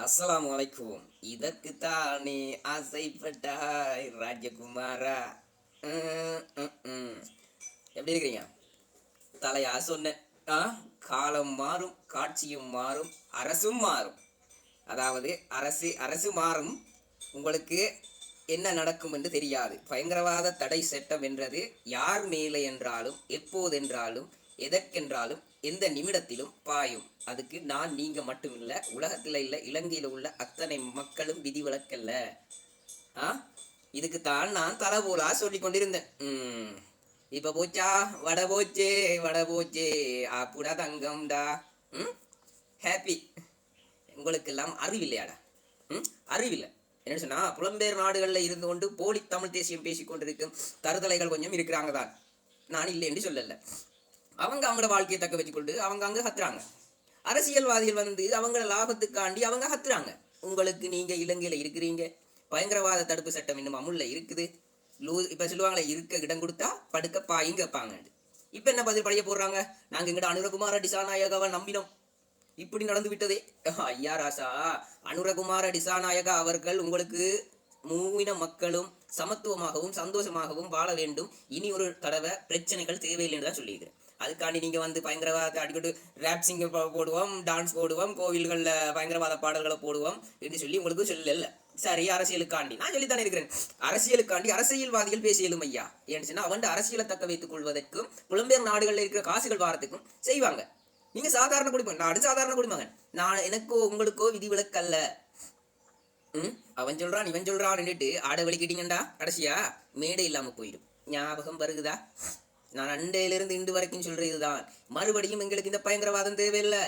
அஸ்ஸலாமு அலைக்கும். இதற்குத்தானே ஆசைப்பட்டாய் ராஜகுமாரா. ம், ம், ம். எப்படி இருக்கிறீங்க? தலையா சொன்னேன். ஆ காலம் மாறும், காட்சியும் மாறும், அரசும் மாறும். அதாவது அரசு அரசு மாறும். உங்களுக்கு என்ன நடக்கும் என்று தெரியாது. பயங்கரவாத தடை சட்டம் என்றது யார் மேலே என்றாலும் எப்போதென்றாலும் எதற்கென்றாலும் எந்த நிமிடத்திலும் பாயும். அதுக்கு நான் நீங்க மட்டும் இல்லை, உலகத்தில் இல்லை, இலங்கையில் உள்ள அத்தனை மக்களும் விதிவிலக்கல்ல. ஆ இதுக்குத்தான் நான் தலபோலா சொல்லி கொண்டிருந்தேன். இப்ப போச்சா? வட போச்சே வட போச்சே அப்புடா தங்கம்டா. ஹாப்பி. உங்களுக்கெல்லாம் அறிவில்லையாடா? அறிவில்லை. என்ன சொன்னா, புலம்பெயர் நாடுகளில் இருந்து கொண்டு போலி தமிழ் தேசியம் பேசிக்கொண்டிருக்கும் தருதலைகள் கொஞ்சம் இருக்கிறாங்க தான், நான் இல்லை என்று சொல்லல. அவங்க அவங்களோட வாழ்க்கையை தக்க வச்சுக்கொண்டு அவங்க அங்கே கத்துறாங்க. அரசியல்வாதிகள் வந்து அவங்கள லாபத்துக்காண்டி அவங்க கத்துறாங்க. உங்களுக்கு நீங்க இலங்கையில இருக்கிறீங்க, பயங்கரவாத தடுப்பு சட்டம் இன்னும் அமுல்ல இருக்குது. இப்ப சொல்லுவாங்களே, இருக்க இடம் கொடுத்தா படுக்க பாயிங்க வைப்பாங்க. இப்ப என்ன பதில் பழைய போடுறாங்க? நாங்க எங்கட அனுரகுமார டிசாநாயகாவை நம்பினோம், இப்படி நடந்து விட்டதே. ஐயா ராசா, அனுரகுமார டிசாநாயகா அவர்கள் உங்களுக்கு மூவின மக்களும் சமத்துவமாகவும் சந்தோஷமாகவும் வாழ வேண்டும், இனி ஒரு தடவை பிரச்சனைகள் தேவையில்லை என்று தான் சொல்லியிருக்கிறேன். அதுக்காண்டி நீங்க வந்து பயங்கரவாதத்தை அடிக்கடி ரேப் சிங்கர் போடுவோம், டான்ஸ் போடுவோம், கோவில்களில் பயங்கரவாத பாடல்களை போடுவோம் என்று சொல்லி உங்களுக்கு சொல்லல. சரி, அரசியலுக்காண்டி நான் சொல்லித்தானே இருக்கிறேன். அரசியலுக்காண்டி அரசியல்வாதிகள் பேசியலும் ஐயா. ஏன்னு சொன்னா, அவன் அரசியலை தக்க வைத்துக் கொள்வதற்கும் புலம்பெயர் நாடுகளில் இருக்கிற காசுகள் வாரத்துக்கும் செய்வாங்க. நீங்க சாதாரண குடிமகன், நாடு சாதாரண குடிமகன். நான் எனக்கோ உங்களுக்கோ விதிவிலக்கல்ல. அவன் சொல்றான் இவன் சொல்றான்னுட்டு ஆட வலிக்கிட்டீங்கண்டா, கடைசியா மேடை இல்லாம போயிடும். ஞாபகம் வருகுதா? நான் அண்டையிலிருந்து இன்று வரைக்கும் சொல்றதுதான். மறுபடியும் எங்களுக்கு இந்த பயங்கரவாதம் தேவையில்லை,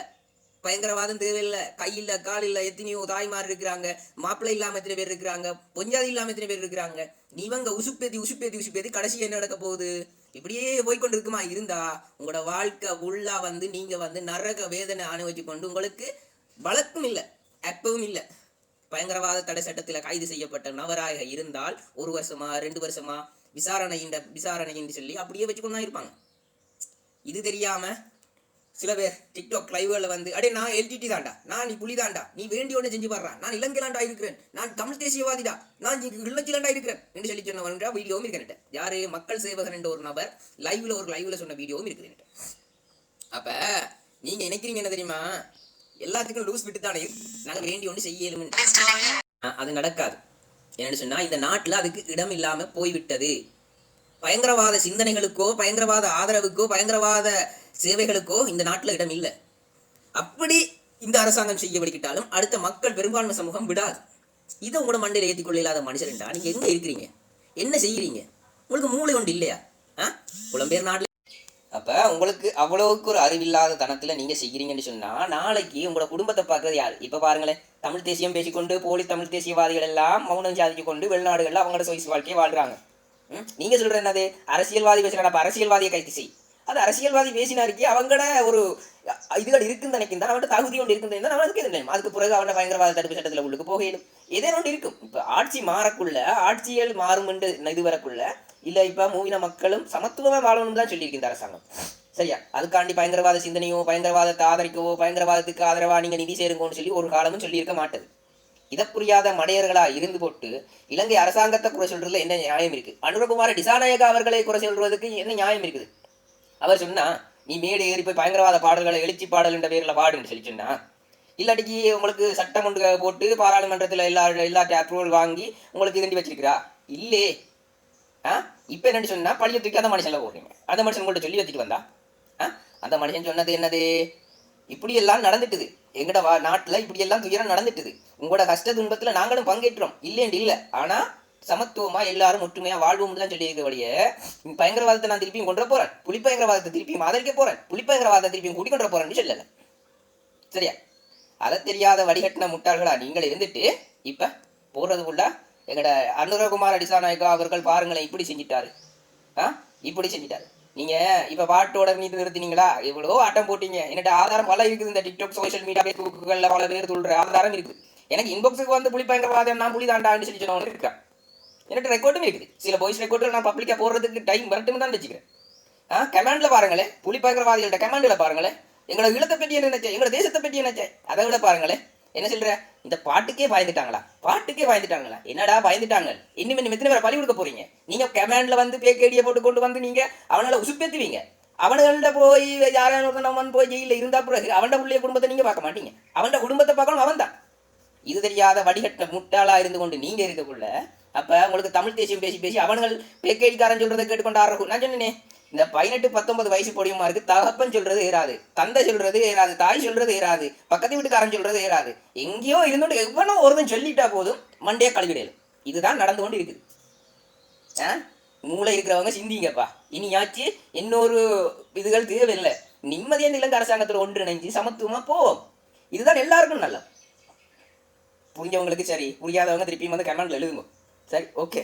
பயங்கரவாதம் தேவையில்லை. கையில் கால் இல்ல, எத்தனையோ தாய்மார் இருக்கிறாங்க, மாப்பிள்ளை இல்லாம எத்தனை பேர் இருக்கிறாங்க, பொஞ்சாதி இல்லாம எத்தனை பேர் இருக்கிறாங்க. நீவங்க உசுப்பேத்தி உசுப்பேத்தி உசுப்பேத்தி கடைசி என்ன நடக்க போகுது? இப்படியே போய்கொண்டு இருக்குமா இருந்தா உங்களோட வாழ்க்கை உள்ளா வந்து நீங்க வந்து நரக வேதனை அனுபவிச்சு கொண்டு உங்களுக்கு வழக்கும் இல்லை, அப்பவும் இல்லை. பயங்கரவாத தடை சட்டத்தில் கைது செய்யப்பட்ட நபராக இருந்தால் 1 வருஷமா 2 வருஷமா விசாரணை சொல்லி அப்படியே வச்சுக்கொண்டு தான் இருப்பாங்க. இது தெரியாம சில பேர் டிக்டாக் லைவ்ல வந்து, அடே நான் எல்டிடி தாண்டா, நான் நீ புலி தாண்டா, நீ வேண்டிய ஒன்று செஞ்சு பாடுறா, நான் இலங்கைலாண்டா இருக்கிறேன், நான் தமிழ் தேசியவாதிடா, நான் இலங்கைலாண்டா இருக்கிறேன் என்று சொல்லி சொன்ன வீடியோவும் இருக்கிறேன். யாரு? மக்கள் சேவகன் என்ற ஒரு நபர் லைவ்ல சொன்ன வீடியோவும் இருக்கிறேன். அப்ப நீங்க நினைக்கிறீங்க என்ன தெரியுமா? எல்லாத்துக்கும் லூஸ் விட்டு தானே நாங்க வேண்டிய ஒன்று செய்யலும். அது நடக்காது. என்னன்னு சொன்னா, இந்த நாட்டுல அதுக்கு இடம் இல்லாம போய்விட்டது. பயங்கரவாத சிந்தனைகளுக்கோ, பயங்கரவாத ஆதரவுக்கோ, பயங்கரவாத சேவைகளுக்கோ இந்த நாட்டுல இடம் இல்லை. அப்படி இந்த அரசாங்கம் செய்ய வலிக்கிட்டாலும் அடுத்த மக்கள் பெரும்பான்மை சமூகம் விடாது. இதை உங்களோட மண்டையில ஏற்றிக்கொள்ள இல்லாத மனுஷன்டா நீங்க எங்க இருக்கிறீங்க? என்ன செய்யறீங்க? உங்களுக்கு மூளை ஒன்று இல்லையா? புலம்பெயர் நாட்டுல அப்ப உங்களுக்கு அவ்வளவுக்கு ஒரு அறிவில்லாத தனத்துல நீங்க செய்கிறீங்கன்னு சொன்னா, நாளைக்கு உங்களோட குடும்பத்தை பார்க்கறது யாரு? இப்ப பாருங்களேன், தமிழ் தேசியம் பேசிக்கொண்டு போலி தமிழ் தேசியவாதிகள் எல்லாம் மௌனம் சாதிச்சு கொண்டு வெளிநாடுகள்ல அவங்களோட சொய்ஸ் வாழ்க்கையை வாழ்றாங்க. நீங்க சொல்ற என்னது? அரசியல்வாதி பேசுறாங்க, அப்ப அரசியல்வாதியை கைது செய். அது அரசியல்வாதி பேசினாருக்கு அவங்களோட ஒரு இதுகள் இருக்குன்னு நினைக்கின்றா, அவன் தகுதி ஒன்று இருக்குன்னு அவனுக்கு எது நினைக்கும். அதுக்கு பிறகு அவனோட பயங்கரவாத தடுப்பு சட்டத்தில் உள்ளுக்கு போகையிலும் ஏதே ஒன்று இருக்கும். இப்போ ஆட்சி மாறக்குள்ள, ஆட்சியல் மாறும் என்று இது வரக்குள்ள இல்லை, இப்போ மூவின மக்களும் சமத்துவமாக வாழணும்னு தான் சொல்லியிருக்கின்ற அரசாங்கம். சரியா? அதுக்காண்டி பயங்கரவாத சிந்தனையோ, பயங்கரவாதத்தை ஆதரிக்கவோ, பயங்கரவாதத்துக்கு ஆதரவா நீங்க நிதி சேருங்கன்னு சொல்லி ஒரு காலமும் சொல்லியிருக்க மாட்டது. இதை புரியாத மடையர்களா இருந்து போட்டு இலங்கை அரசாங்கத்தை குறை சொல்றதுல என்ன நியாயம் இருக்கு? அனுரகுமார டிசாநாயகா அவர்களை குறை சொல்றதுக்கு என்ன நியாயம் இருக்குது? அவர் சொன்னா, நீ மேடை ஏறி போய் பயங்கரவாத பாடல்களை எழுச்சி பாடல் என்ற பேர்ல பாடுன்னு சொல்லி சொன்னா, இல்லாட்டிக்கு உங்களுக்கு சட்டம் ஒன்று போட்டு பாராளுமன்றத்தில் எல்லாத்தையும் அப்ரூவல் வாங்கி உங்களுக்கு இதண்டி வச்சிருக்கிறா? இல்லே. இப்ப என்னன்னு சொன்னா, பழைய தூக்கி அந்த மனுஷன்ல போடுறீங்க. அந்த மனுஷன் உங்கள்ட்ட சொல்லி வச்சுட்டு வந்தா, அந்த மனுஷன் சொன்னது என்னது? இப்படி எல்லாம் நடந்துட்டுது எங்கட நாட்டுல, இப்படி எல்லாம் துயரம் நடந்துட்டுது, உங்களோட கஷ்ட துன்பத்துல நாங்களும் பங்கேற்றோம், இல்லேன்னு இல்லை, ஆனா சமத்துவமா எல்லாரும் ஒற்றுமையா வாழ்வோம்னு தான் சொல்லி இருக்கக்கூடிய பயங்கரவாதத்தை நான் திருப்பியும் கொண்டு போறேன், புலி பயங்கரவாதத்தை திருப்பியும் ஆதரிக்க போறேன், புலி பயங்கரவாதத்தை திருப்பியும் கூட்டி கொண்டு போறேன்னு சொல்லல. சரியா? அதை தெரியாத வடிகட்டின முட்டாள்களா நீங்கள் இருந்துட்டு இப்ப போறதுக்குள்ள எங்கட அனுரகுமார டிசாநாயகா அவர்கள் பாருங்களேன் இப்படி செஞ்சிட்டாரு, இப்படி செஞ்சிட்டாரு. நீங்க இப்ப பாட்டோட மீது நிறுத்தினீங்களா? எவ்வளோ ஆட்டம் போட்டீங்க. என்னோட ஆதாரம் பல இருக்குது, இந்த டிக்டாக் சோசியல் மீடியா ஃபேஸ்புக்குகள்ல பல பேர் சொல்ற ஆதாரம் இருக்குது. எனக்கு இன்பாக்ஸுக்கு வந்து புலி பயங்கரவாதம், நான் புலி தாண்டான்னு சொல்லி சொன்னவங்க இருக்கா. எனக்கு ரெக்கார்டும் இருக்குது. சில வாய்ஸ் ரெக்கார்டு நான் பப்ளிக்கா போடுறதுக்கு டைம் வரட்டும் தான் வச்சுக்கிறேன். கமாண்ட்ல பாருங்களேன், புலி பயங்கரவாதிகள்ட்ட கமாண்ட்ல பாருங்களேன், எங்களோட ஈழத்தை பற்றி என்ன நினைச்சேன், எங்களோட தேசத்தை பற்றி நினைச்சேன், அதை விட பாருங்களேன், என்ன சொல்ற? இந்த பாட்டுக்கே பயந்துட்டாங்களா? என்னடா பயந்துட்டாங்க? இன்னும் எத்தனை பேரை பலி கொடுக்க போறீங்க? நீங்க கமாண்ட்ல வந்து பேக்கேடியை போட்டு கொண்டு வந்து நீங்க அவனால உசுப்பேத்துவீங்க. அவனுங்கள்ட்ட போய் யாரும் போய் ஜெயிலில் இருந்தா பிறகு அவன் உள்ளே குடும்பத்தை நீங்க பார்க்க மாட்டீங்க. அவன் குடும்பத்தை பார்க்கணும் அவன் தான். இது தெரியாத வடிகட்ட முட்டாளா இருந்து கொண்டு நீங்க இருக்கக்குள்ள அப்ப உங்களுக்கு தமிழ் தேசியம் பேசி பேசி அவன்கள் பேக்கேஜிக்காரன் சொல்றதை கேட்டுக்கொண்டு ஆடுறோம். நான் சொன்னேனே, இந்த 18-19 வயசு பொடியுமா இருக்கு. தகப்பன் சொல்றது ஏறாது, தந்தை சொல்றது ஏறாது, தாய் சொல்றது ஏறாது, பக்கத்து வீட்டுக்காரன் சொல்றது ஏறாது. எங்கேயோ இருந்துட்டு எவ்வளோ ஒருவன் சொல்லிட்டா போதும் மண்டையை கழுவிடலும். இதுதான் நடந்து கொண்டு இருக்குது. மூளை இருக்கிறவங்க சிந்திங்கப்பா. இனியாச்சு இன்னொரு இதுகள் தேவையில்லை. நிம்மதியா இந்த இலங்கை அரசாங்கத்தில் ஒன்றிணைஞ்சு சமத்துவமா போவோம். இதுதான் எல்லாருக்கும் நல்லது. புரிஞ்சவங்களுக்கு சரி, புரியாதவங்க திருப்பியும் வந்து கமெண்ட்ல எழுதுங்க. சரி, ஓகே.